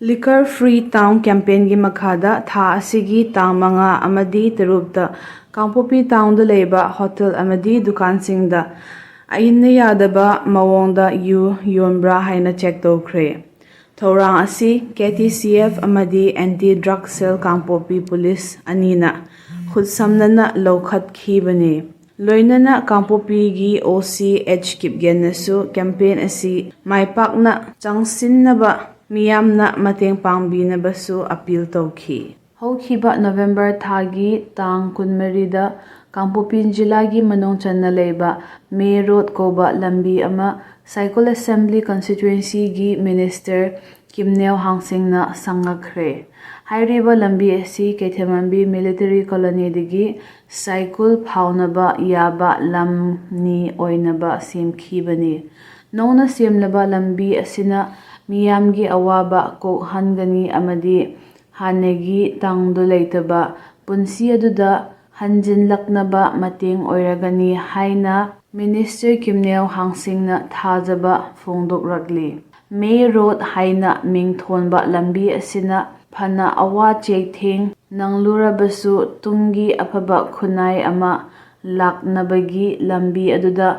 Liquor Free Town campaignꯒꯤ ꯃꯈꯥꯗ ꯊꯥ ꯑꯁꯤꯒꯤ ꯇꯥꯡ 5 ꯑꯃꯗꯤ 6ꯇ ꯀꯥꯡꯄꯣꯛꯄꯤ ꯇꯥꯎꯟꯗ ꯂꯩꯕ ꯍꯣꯇꯦꯜ ꯑꯃꯗꯤ ꯗꯨꯀꯥꯟꯁꯤꯡꯗ ꯑꯏꯟꯅ ꯌꯥꯗꯕ ꯃꯑꯣꯡꯗ ꯌꯨ ꯌꯣꯟꯕ꯭ꯔꯥ ꯍꯥꯏꯅ ꯆꯦꯛ ꯇꯧꯈ꯭ꯔꯦ꯫ ꯊꯧꯔꯥꯡ ꯑꯁꯤ KTCF ꯑꯃꯗꯤ ꯑꯦꯟꯇꯤ ꯗ꯭ꯔꯒ ꯁꯦꯜ ꯀꯥꯡꯄꯣꯛꯄꯤ ꯄꯨꯂꯤꯁ ꯑꯅꯤꯅ ꯈꯨꯠꯁꯝꯅꯅ ꯂꯧꯈꯠꯈꯤꯕꯅꯤ꯫ ꯂꯣꯏꯅꯅ ꯀꯥꯡꯄꯣꯛꯄꯤꯒꯤ OC H ꯀꯤꯞꯒꯦꯟꯅꯁꯨ ꯀꯦꯝꯄꯦꯟ ꯑꯁꯤ ꯃꯥꯏꯄꯥꯛꯅ ꯆꯪꯁꯤꯟꯅꯕ ꯃꯤꯌꯥꯝꯅ ꯃꯇꯦꯡ ꯄꯥꯡꯕꯤꯅꯕꯁꯨ ꯑꯄꯤꯜ ꯇꯧꯈꯤ꯫ ꯍꯧꯈꯤꯕ ꯅꯕꯦꯝꯕꯔ ꯊꯥꯒꯤ ꯇꯥꯡ 24ꯗ ꯀꯥꯡꯄꯣꯛꯄꯤ ꯖꯤꯂꯥꯒꯤ ꯃꯅꯨꯡ ꯆꯟꯅ ꯂꯩꯕ ꯃꯦ ꯔꯣꯗ ꯀꯧꯕ ꯂꯝꯕꯤ ꯑꯃ ꯁꯥꯏꯀꯜ ꯑꯦꯁꯦꯝꯕ꯭ꯂꯤ ꯀꯟꯁꯇꯤꯇ꯭ꯌꯨꯑꯦꯟꯁꯤꯒꯤ ꯃꯤꯅꯤꯁꯇꯔ ꯀꯤꯝꯅꯦꯜ ꯍꯥꯡꯁꯤꯡꯅ ꯁꯪꯒꯥꯈ꯭ꯔꯦ꯫ ꯍꯥꯏꯔꯤꯕ ꯂꯝꯕꯤ ꯑꯁꯤ ꯀꯩꯊꯦꯜꯃꯟꯕꯤ ꯃꯤꯂꯤꯇꯔꯤ ꯀꯣꯂꯣꯅꯤꯗꯒꯤ ꯁꯥꯏꯀꯜ ꯐꯥꯎꯅꯕ ꯌꯥꯕ ꯂꯝꯅꯤ ꯑꯣꯏꯅꯕ ꯁꯦꯝꯈꯤꯕꯅꯤ꯫ ꯅꯧꯅ ꯁꯦꯝꯂꯕ ꯂꯝꯕꯤ ꯑꯁꯤꯅ ꯃꯤꯌꯥꯝꯒꯤ ꯑꯋꯥꯕ ꯀꯣꯛꯍꯟꯒꯅꯤ ꯑꯃꯗꯤ ꯍꯥꯟꯅꯒꯤ ꯇꯪꯗꯨ ꯂꯩꯇꯥꯕ ꯄꯨꯟꯁꯤ ꯑꯗꯨꯗ ꯍꯟꯖꯤꯜꯂꯛꯅꯕ ꯃꯇꯦꯡ ꯑꯣꯏꯔꯒꯅꯤ ꯍꯥꯏꯅ ꯃꯤꯅꯤꯁꯇꯔ ꯀꯤꯝꯅꯦꯜ ꯍꯥꯡꯁꯤꯡꯅ ꯊꯥꯖꯕ ꯐꯣꯡꯗꯣꯛꯂꯛꯂꯤ꯫ ꯃꯦ ꯔꯣꯗ ꯍꯥꯏꯅ ꯃꯤꯡꯊꯣꯟꯕ ꯂꯝꯕꯤ ꯑꯁꯤꯅ ꯐꯅ ꯑꯋꯥ ꯆꯩꯊꯦꯡ ꯅꯪꯂꯨꯔꯕꯁꯨ ꯇꯨꯡꯒꯤ ꯑꯐꯕ ꯈꯨꯟꯅꯥꯏ ꯑꯃ ꯂꯥꯛꯅꯕꯒꯤ ꯂꯝꯕꯤ ꯑꯗꯨꯗ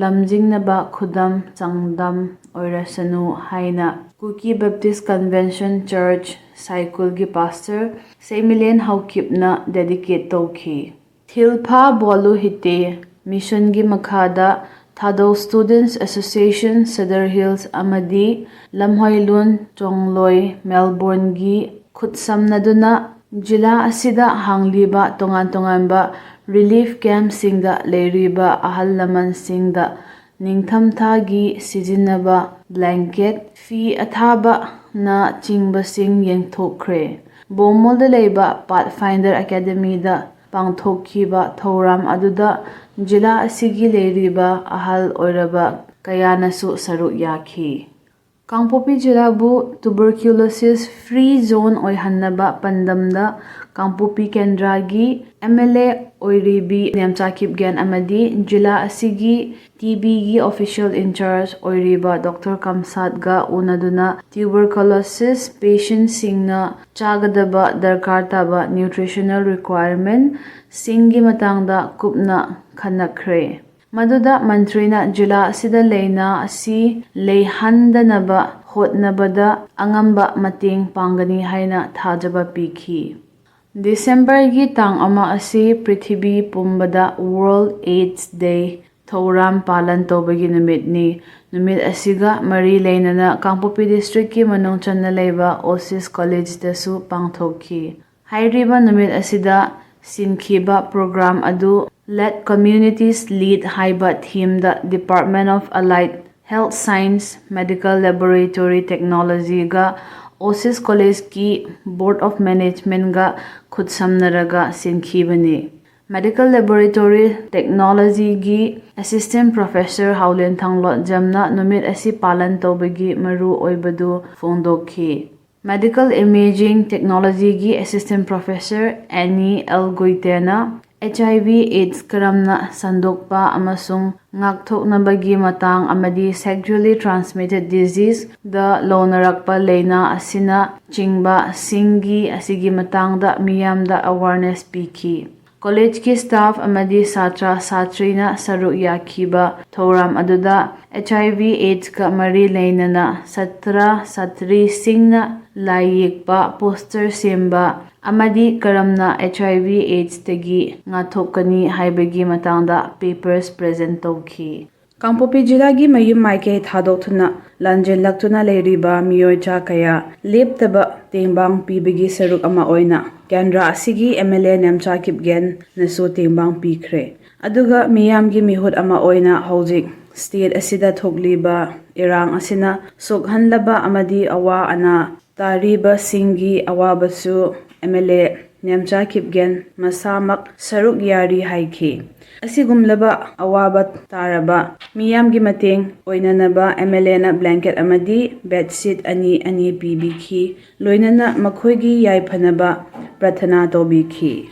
ꯂꯝꯖꯤꯡꯅꯕ ꯈꯨꯗꯝ ꯆꯥꯡꯗꯝ ꯑꯣꯏꯔꯁꯅꯨ ꯍꯥꯏꯅ ꯀꯨꯀꯤ ꯕꯦꯞꯇꯤꯁꯠ ꯀꯟꯚꯦꯟꯁꯟ ꯆꯔꯆ ꯁꯥꯏꯀꯜꯒꯤ ꯄꯥꯁꯇꯔ ꯁꯩꯃꯤꯂꯦꯟ ꯍꯧꯈꯤꯞꯅ ꯗꯦꯗꯤꯀꯦꯠ ꯇꯧꯈꯤ꯫ ꯊꯤꯜꯐꯥ ꯕꯣꯂꯨ ꯍꯤꯇꯦ ꯃꯤꯁꯟꯒꯤ ꯃꯈꯥꯗ ꯊꯥꯗꯧ ꯁ꯭ꯇꯨꯗꯦꯟꯠꯁ ꯑꯦꯁꯣꯁꯤꯌꯦꯁꯟ ꯁꯦꯗꯔ ꯍꯤꯜꯁ ꯑꯃꯗꯤ ꯂꯝꯍꯣꯏꯂꯨꯟ ꯆꯣꯡꯂꯣꯏ ꯃꯦꯜꯕꯣꯔꯟꯒꯤ ꯈꯨꯠꯁꯝꯅꯗꯨꯅ ꯖꯤꯂꯥ ꯑꯁꯤꯗ ꯍꯥꯡꯂꯤꯕ ꯇꯣꯉꯥꯟ ꯇꯣꯉꯥꯟꯕ ꯔꯤꯂꯤꯐ ꯀꯦꯝꯞꯁꯤꯡꯗ ꯂꯩꯔꯤꯕ ꯑꯍꯜ ꯂꯃꯟꯁꯤꯡꯗ ꯅꯤꯡꯊꯝꯊꯥꯒꯤ ꯁꯤꯖꯤꯟꯅꯕ ꯕ꯭ꯂꯦꯡꯀꯦꯠ, ꯐꯤ ꯑꯊꯥꯕꯅ ꯆꯤꯡꯕꯁꯤꯡ ꯌꯦꯟꯊꯣꯛꯈ꯭ꯔꯦ꯫ ꯕꯣꯃꯣꯜꯗ ꯂꯩꯕ ꯄꯥꯊꯐꯥꯏꯟꯗꯔ ꯑꯦꯀꯥꯗꯦꯃꯤꯗ ꯄꯥꯡꯊꯣꯛꯈꯤꯕ ꯊꯧꯔꯝ ꯑꯗꯨꯗ ꯖꯤꯂꯥ ꯑꯁꯤꯒꯤ ꯂꯩꯔꯤꯕ ꯑꯍꯜ ꯑꯣꯏꯔꯕ ꯀꯌꯥꯅꯁꯨ ꯁꯔꯨꯛ ꯌꯥꯈꯤ꯫ ꯀꯥꯡꯄꯣꯛꯄꯤ ꯖꯤꯂꯥꯕꯨ ꯇꯨꯕꯔꯀ꯭ꯌꯨꯂꯣꯁꯤꯁ ꯐ꯭ꯔꯤ ꯖꯣꯟ ꯑꯣꯏꯍꯟꯅꯕ ꯄꯥꯟꯗꯝꯗ ꯀꯥꯡꯄꯣꯛꯄꯤ ꯀꯦꯟꯗ꯭ꯔꯒꯤ MLA ꯑꯣꯏꯔꯤꯕꯤ ꯅꯦꯝꯆꯥ ꯀꯤꯞꯒꯦꯟ ꯑꯃꯗꯤ ꯖꯤꯂꯥ ꯑꯁꯤꯒꯤ TBꯒꯤ ꯑꯣꯐꯤꯁꯤꯌꯦꯜ ꯏꯟꯆꯥꯔꯖ ꯑꯣꯏꯔꯤꯕ ꯗꯣꯛꯇꯔ ꯀꯝꯁꯥꯠꯒ ꯎꯅꯗꯨꯅ ꯇ꯭ꯌꯨꯕꯔꯀꯂꯣꯁꯤꯁ ꯄꯦꯁꯦꯟꯠꯁꯤꯡꯅ ꯆꯥꯒꯗꯕ ꯗꯔꯀꯥꯔ ꯇꯥꯕ ꯅ꯭ꯌꯨꯇ꯭ꯔꯤꯁꯅꯦꯜ ꯔꯤꯀ꯭ꯋꯥꯌꯔꯃꯦꯟꯠꯁꯤꯡꯒꯤ ꯃꯇꯥꯡꯗ ꯀꯨꯞꯅ ꯈꯟꯅꯈ꯭ꯔꯦ꯫ ꯃꯗꯨꯗ ꯃꯟꯇ꯭ꯔꯤꯅ ꯖꯤꯂꯥ ꯑꯁꯤꯗ ꯂꯩꯅ ꯑꯁꯤ ꯂꯩꯍꯟꯗꯅꯕ ꯍꯣꯠꯅꯕꯗ ꯑꯉꯝꯕ ꯃꯇꯦꯡ ꯄꯥꯡꯒꯅꯤ ꯍꯥꯏꯅ ꯊꯥꯖꯕ ꯄꯤꯈꯤ꯫ ꯗꯤꯁꯦꯝꯕꯔꯒꯤ ꯇꯥꯡ 1 ꯑꯁꯤ ꯄ꯭ꯔꯤꯊꯤꯕꯤ ꯄꯨꯝꯕꯗ ꯋꯥꯔꯜꯗ ꯑꯦꯗꯁ ꯗꯦ ꯊꯧꯔꯝ ꯄꯥꯂꯟ ꯇꯧꯕꯒꯤ ꯅꯨꯃꯤꯠꯅꯤ꯫ ꯅꯨꯃꯤꯠ ꯑꯁꯤꯒ ꯃꯔꯤ ꯂꯩꯅꯅ ꯀꯥꯡꯄꯣꯛꯄꯤ ꯗꯤꯁꯇ꯭ꯔꯤꯛꯀꯤ ꯃꯅꯨꯡ ꯆꯟꯅ ꯂꯩꯕ OCS ꯀꯣꯂꯦꯖꯗꯁꯨ ꯄꯥꯡꯊꯣꯛꯈꯤ꯫ ꯍꯥꯏꯔꯤꯕ ꯅꯨꯃꯤꯠ ꯑꯁꯤꯗ ꯁꯤꯟꯈꯤꯕ ꯄ꯭ꯔꯣꯒ꯭ꯔꯥꯝ ꯑꯗꯨ ꯂꯦꯠ ꯀꯝꯃ꯭ꯌꯨꯅꯤꯇꯤꯁ ꯂꯤꯗ ꯍꯥꯏꯕ ꯊꯤꯝꯗ department of allied health science, medical laboratory ꯇꯦꯛꯅꯣꯂꯣꯖꯤꯒ OCS ꯀꯣꯂꯦꯖꯀꯤ ꯕꯣꯔꯗ ꯑꯣꯐ ꯃꯦꯅꯦꯖꯃꯦꯟꯠꯒ ꯈꯨꯠꯁꯝꯅꯔꯒ ꯁꯤꯟꯈꯤꯕꯅꯤ꯫ ꯃꯦꯗꯤꯀꯦꯜ ꯂꯦꯕꯣꯔꯦꯇꯣꯔꯤ ꯇꯦꯛꯅꯣꯂꯣꯖꯤꯒꯤ ꯑꯦꯁꯤꯁꯇꯦꯟꯠ ꯄ꯭ꯔꯣꯐꯦꯁꯔ ꯍꯥꯎꯂꯦꯟꯊꯥꯡ ꯂꯣꯠꯖꯝꯅ ꯅꯨꯃꯤꯠ ꯑꯁꯤ ꯄꯥꯂꯟ ꯇꯧꯕꯒꯤ ꯃꯔꯨ ꯑꯣꯏꯕꯗꯨ ꯐꯣꯡꯗꯣꯛꯈꯤ꯫ ꯃꯦꯗꯤꯀꯦꯜ ꯏꯃꯦꯖꯤꯡ ꯇꯦꯛꯅꯣꯂꯣꯖꯤꯒꯤ ꯑꯦꯁꯤꯁꯇꯦꯟꯠ ꯄ꯭ꯔꯣꯐꯦꯁꯔ ꯑꯦꯅꯤ ꯑꯦꯜꯒꯣꯏꯇꯦꯅ HIV/AIDS ꯀꯔꯝꯅ ꯁꯟꯗꯣꯛꯄ ꯑꯃꯁꯨꯡ ꯉꯥꯛꯊꯣꯛꯅꯕꯒꯤ ꯃꯇꯥꯡ ꯑꯃꯗꯤ ꯁꯦꯛꯖꯨꯑꯦꯜꯂꯤ ꯇ꯭ꯔꯥꯟꯁꯃꯤꯇꯦꯗ ꯗꯤꯖꯤꯖꯗ ꯂꯧꯅꯔꯛꯄ ꯂꯩꯅ ꯑꯁꯤꯅ ꯆꯤꯡꯕꯁꯤꯡꯒꯤ ꯑꯁꯤꯒꯤ ꯃꯇꯥꯡꯗ ꯃꯤꯌꯥꯝꯗ ꯑꯦꯋꯥꯔꯅꯦꯁ ꯄꯤꯈꯤ꯫ ꯀꯣꯂꯦꯖꯀꯤ ꯁ꯭ꯇꯥꯐ ꯑꯃꯗꯤ ꯁꯥꯇ꯭ꯔ ꯁꯥꯇ꯭ꯔꯤꯅ ꯁꯔꯨꯛ ꯌꯥꯈꯤꯕ ꯊꯧꯔꯝ ꯑꯗꯨꯗ HIV/AIDSꯀ ꯃꯔꯤ ꯂꯩꯅꯅ ꯁꯥꯇ꯭ꯔ ꯁꯥꯇ꯭ꯔꯤꯁꯤꯡꯅ ꯂꯥꯏ ꯌꯦꯛꯄ, ꯄꯣꯁꯇꯔ ꯁꯦꯝꯕ ꯑꯃꯗꯤ ꯀꯔꯝꯅ HIV/AIDSꯇꯒꯤ ꯉꯥꯛꯊꯣꯛꯀꯅꯤ ꯍꯥꯏꯕꯒꯤ ꯃꯇꯥꯡꯗ ꯄꯦꯄꯔꯁ ꯄ꯭ꯔꯖꯦꯟꯠ ꯇꯧꯈꯤ꯫ ꯀꯥꯡꯄꯣꯛꯄꯤ ꯖꯤꯂꯥꯒꯤ ꯃꯌꯨꯝ ꯃꯥꯏꯀꯩ ꯊꯥꯗꯣꯛꯇꯨꯅ ꯂꯥꯟꯖꯦꯜꯂꯛꯇꯨꯅ ꯂꯩꯔꯤꯕ ꯃꯤꯑꯣꯏ ꯀꯌꯥ ꯂꯦꯞꯇꯕ ꯇꯦꯡꯕꯥꯡ ꯄꯤꯕꯒꯤ ꯁꯔꯨꯛ ꯑꯃ ꯑꯣꯏꯅ ꯀꯦꯟꯗ꯭ꯔ ꯑꯁꯤꯒꯤ MLA ꯅꯦꯝꯆꯥ ꯀꯤꯞꯒꯦꯟꯅꯁꯨ ꯇꯦꯡꯕꯥꯡ ꯄꯤꯈ꯭ꯔꯦ꯫ ꯑꯗꯨꯒ ꯃꯤꯌꯥꯝꯒꯤ ꯃꯤꯍꯨꯠ ꯑꯃ ꯑꯣꯏꯅ ꯍꯧꯖꯤꯛ ꯁ꯭ꯇꯦꯠ ꯑꯁꯤꯗ ꯊꯣꯛꯂꯤꯕ ꯏꯔꯥꯡ ꯑꯁꯤꯅ ꯁꯣꯛꯍꯜꯂꯕ ꯑꯃꯗꯤ ꯑꯋꯥ ꯑꯅꯥ ꯇꯥꯔꯤꯕꯁꯤꯡꯒꯤ ꯑꯋꯥꯕꯁꯨ MLA ꯅꯦꯝꯆꯥ ꯀꯤꯞꯒꯦꯟ ꯃꯁꯥꯃꯛ ꯁꯔꯨꯛ ꯌꯥꯔꯤ ꯍꯥꯏꯈꯤ꯫ ꯑꯁꯤꯒꯨꯝꯂꯕ ꯑꯋꯥꯕ ꯇꯥꯔꯕ ꯃꯤꯌꯥꯝꯒꯤ ꯃꯇꯦꯡ ꯑꯣꯏꯅꯅꯕ MLAꯅ ꯕ꯭ꯂꯦꯡꯀꯦꯠ ꯑꯃꯗꯤ ꯕꯦꯗꯁꯤꯠ ꯑꯅꯤ ꯄꯤꯕꯤꯈꯤ꯫ ꯂꯣꯏꯅꯅ ꯃꯈꯣꯏꯒꯤ ꯌꯥꯏꯐꯅꯕ ꯄ꯭ꯔꯥꯊꯅꯥ ꯇꯧꯕꯤꯈꯤ꯫